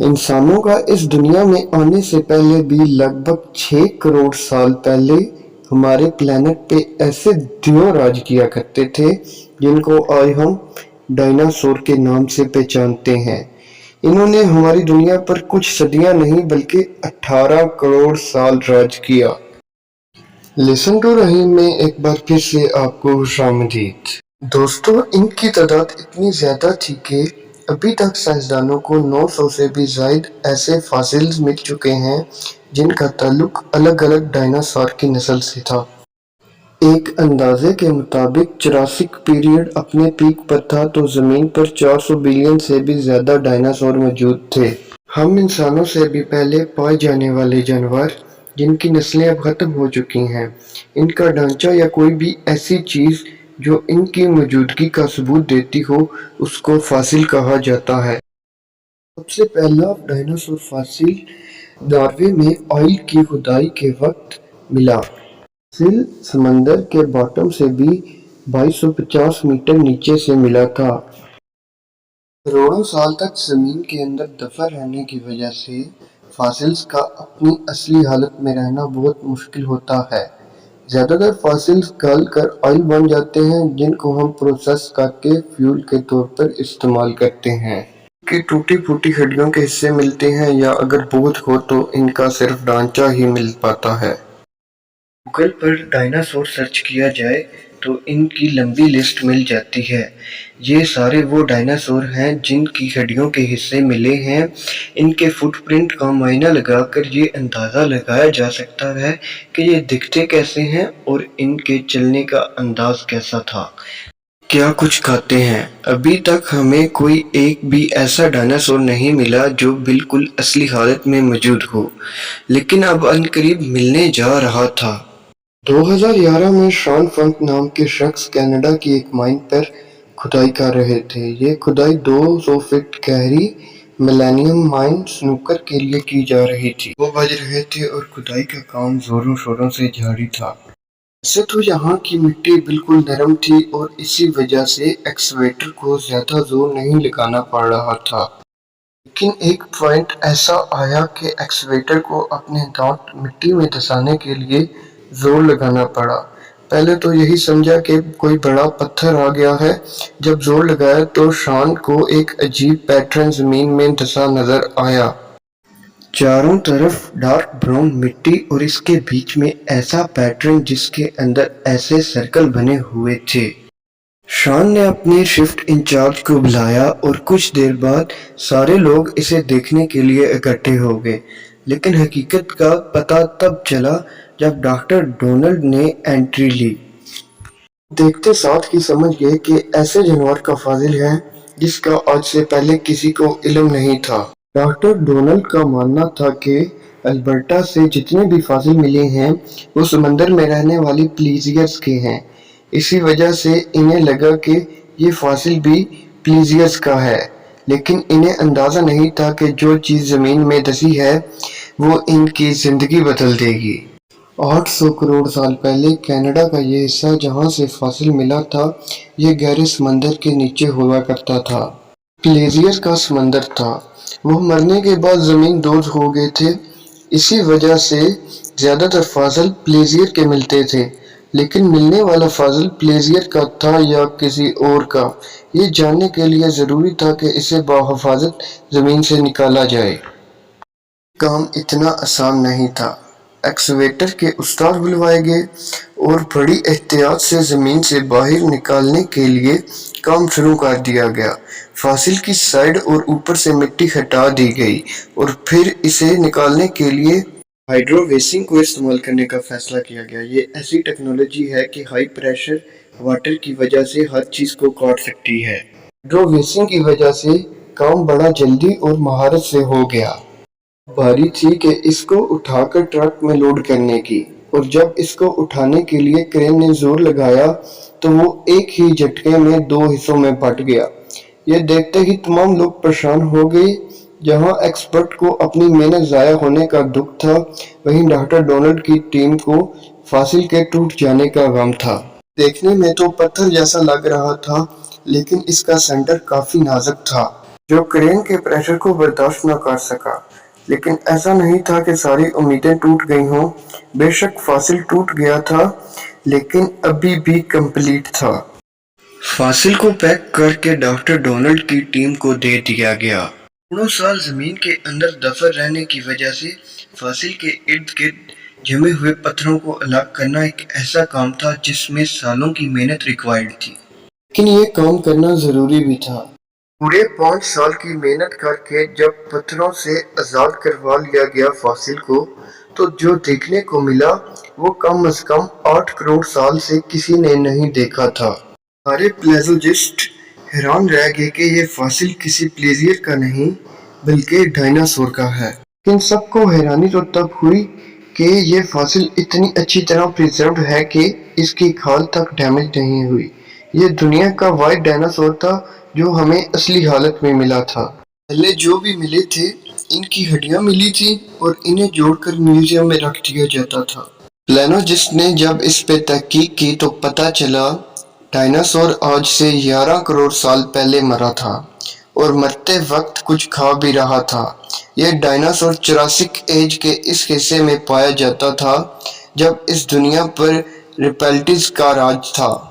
इंसानों का इस दुनिया में आने से पहले भी लगभग 6 करोड़ साल पहले हमारे प्लेनेट पे ऐसे दिनों राज किया करते थे जिनको आज हम डायनासोर के नाम से पहचानते हैं। इन्होंने हमारी दुनिया पर कुछ सदियां नहीं बल्कि 18 करोड़ साल राज किया। लिसन टू रहीम में एक बार फिर से आपको खुशामदीद। दोस्तों, इनकी तादाद इतनी ज्यादा थी कि अभी तक साइंसदानों को 900 से भी ज्यादा ऐसे फॉसिल्स मिल चुके हैं जिनका ताल्लुक अलग अलग डायनासोर की नस्ल से था। एक अंदाजे के मुताबिक जुरासिक पीरियड अपने पीक पर था तो जमीन पर 400 बिलियन से भी ज्यादा डायनासोर मौजूद थे। हम इंसानों से भी पहले पाए जाने वाले जानवर जिनकी नस्लें अब खत्म हो चुकी हैं, इनका ढांचा या कोई भी ऐसी चीज जो इनकी मौजूदगी का सबूत देती हो उसको फॉसिल कहा जाता है। सबसे पहला डायनासोर फॉसिल नॉर्वे में ऑयल की खुदाई के वक्त मिला। फॉसिल समंदर के बॉटम से भी 2250 मीटर नीचे से मिला था। करोड़ों साल तक जमीन के अंदर दफा रहने की वजह से फॉसिल्स का अपनी असली हालत में रहना बहुत मुश्किल होता है। ज्यादातर फॉसिल्स गल कर ऑयल बन जाते हैं जिनको हम प्रोसेस करके फ्यूल के तौर पर इस्तेमाल करते हैं। कि टूटी फूटी हड्डियों के हिस्से मिलते हैं या अगर बहुत हो तो इनका सिर्फ ढांचा ही मिल पाता है। गूगल पर डायनासोर सर्च किया जाए तो इनकी लंबी लिस्ट मिल जाती है। ये सारे वो डायनासोर हैं जिनकी हड्डियों के हिस्से मिले हैं। इनके फुटप्रिंट का मायना लगाकर ये अंदाज़ा लगाया जा सकता है कि ये दिखते कैसे हैं और इनके चलने का अंदाज कैसा था। क्या कुछ खाते हैं? अभी तक हमें कोई एक भी ऐसा डायनासोर नहीं मिला जो बिल्कुल असली हालत में मौजूद हो, लेकिन अब अनकरीब मिलने जा रहा था। 2011 में शॉन फंक नाम के शख्स कनाडा की एक माइन पर खुदाई कर रहे थे। ये खुदाई 200 फीट गहरी मिलेनियम माइन स्नूकर के लिए की जा रही थी। वो बज रहे थे और खुदाई का काम जोरों शोरों से जारी था। वैसे तो यहाँ की मिट्टी बिल्कुल नरम थी और इसी वजह से एक्सवेटर को ज्यादा जोर नहीं लगाना पड़ रहा था, लेकिन एक पॉइंट ऐसा आया कि एक्सवेटर को अपने दांत मिट्टी में धंसाने के लिए जोर लगाना पड़ा। पहले तो यही समझा कि कोई बड़ा पत्थर आ गया है। जब जोर लगाया तो शॉन को एक अजीब पैटर्न जमीन में धंसा नजर आया। चारों तरफ डार्क ब्राउन मिट्टी और इसके बीच में ऐसा पैटर्न जिसके अंदर ऐसे सर्कल बने हुए थे। शॉन ने अपने शिफ्ट इंचार्ज को बुलाया और कुछ देर बाद सारे लोग इसे देखने के लिए इकट्ठे हो गए, लेकिन हकीकत का पता तब चला जब डॉक्टर डोनाल्ड ने एंट्री ली। देखते साथ ही समझ गए कि ऐसे जानवर का फाजिल है जिसका आज से पहले किसी को इल्म नहीं था। डॉक्टर डोनाल्ड का मानना था कि अल्बर्टा से जितने भी फासिल मिले हैं वो समंदर में रहने वाली प्लीजियर्स के हैं। इसी वजह से इन्हें लगा कि ये फासिल भी प्लीजियर्स का है, लेकिन इन्हें अंदाजा नहीं था कि जो चीज जमीन में धसी है वो इनकी जिंदगी बदल देगी। 800 करोड़ साल पहले कनाडा का ये हिस्सा जहाँ से फासिल मिला था ये गहरे समंदर के नीचे हुआ करता था। प्लेजियर का समंदर था। वो मरने के बाद जमीन दोज हो गए थे। इसी वजह से ज्यादातर फासिल प्लेजियर के मिलते थे, लेकिन मिलने वाला फासिल प्लेजियर का था या किसी और का, ये जानने के लिए जरूरी था कि इसे बाहिफाजत जमीन से निकाला जाए। काम इतना आसान नहीं था। एक्सवेटर के उस्ताद बुलवाए गए और बड़ी एहतियात से जमीन से बाहर निकालने के लिए काम शुरू कर दिया गया। फासिल की साइड और ऊपर से मिट्टी हटा दी गई और फिर इसे निकालने के लिए हाइड्रोवेसिंग को इस्तेमाल करने का फैसला किया गया। ये ऐसी टेक्नोलॉजी है कि हाई प्रेशर वाटर की वजह से हर चीज को काट सकती है। हाइड्रोवेसिंग की वजह से काम बड़ा जल्दी और महारत से हो गया। बारी थी कि इसको उठाकर ट्रक में लोड करने की, और जब इसको उठाने के लिए क्रेन ने जोर लगाया तो वो एक ही झटके में 2 हिस्सों में बट गया। ये देखते ही तमाम लोग परेशान हो गए। जहां एक्सपर्ट को अपनी मेहनत जाया होने का दुख था, वहीं डॉक्टर डोनाल्ड की टीम को फासिल के टूट जाने का गम था। देखने में तो पत्थर जैसा लग रहा था, लेकिन इसका सेंटर काफी नाजुक था। जो क्रेन के प्रेशर को बर्दाश्त न कर सका। लेकिन ऐसा नहीं था कि सारी उम्मीदें टूट गई हों। बेशक फासिल टूट गया था, लेकिन अभी भी कंप्लीट था। फासिल को पैक करके डॉक्टर डोनाल्ड की टीम को दे दिया गया। 9 साल जमीन के अंदर दफन रहने की वजह से फासिल के इर्द गिर्द जमे हुए पत्थरों को अलग करना एक ऐसा काम था जिसमें सालों की मेहनत रिक्वायर्ड थी। लेकिन ये काम करना जरूरी भी था। पूरे 5 साल की मेहनत करके जब पत्थरों से आजाद करवा लिया गया फासिल को, तो जो देखने को मिला वो कम से कम 8 करोड़ साल से किसी ने नहीं देखा था। सारे प्लेजोलॉजिस्ट हैरान रह गए कि ये फासिल किसी प्लेजियर का नहीं बल्कि डायनासोर का है। लेकिन सबको हैरानी तो तब हुई कि ये फासिल इतनी अच्छी तरह प्रिजर्व्ड है कि इसकी खाल तक डैमेज नहीं हुई। ये दुनिया का वाइट डायनासोर था जो हमें असली हालत में मिला था। पहले जो भी मिले थे इनकी हड्डियां मिली थी और इन्हें जोड़कर म्यूजियम में रख दिया जाता था। प्लेनोजिस्ट ने जब इस पे तहकीक की तो पता चला डायनासोर आज से 11 करोड़ साल पहले मरा था और मरते वक्त कुछ खा भी रहा था। यह डायनासोर जुरासिक एज के इस हिस्से में पाया जाता था जब इस दुनिया पर रेप्टाइल्स का राज था।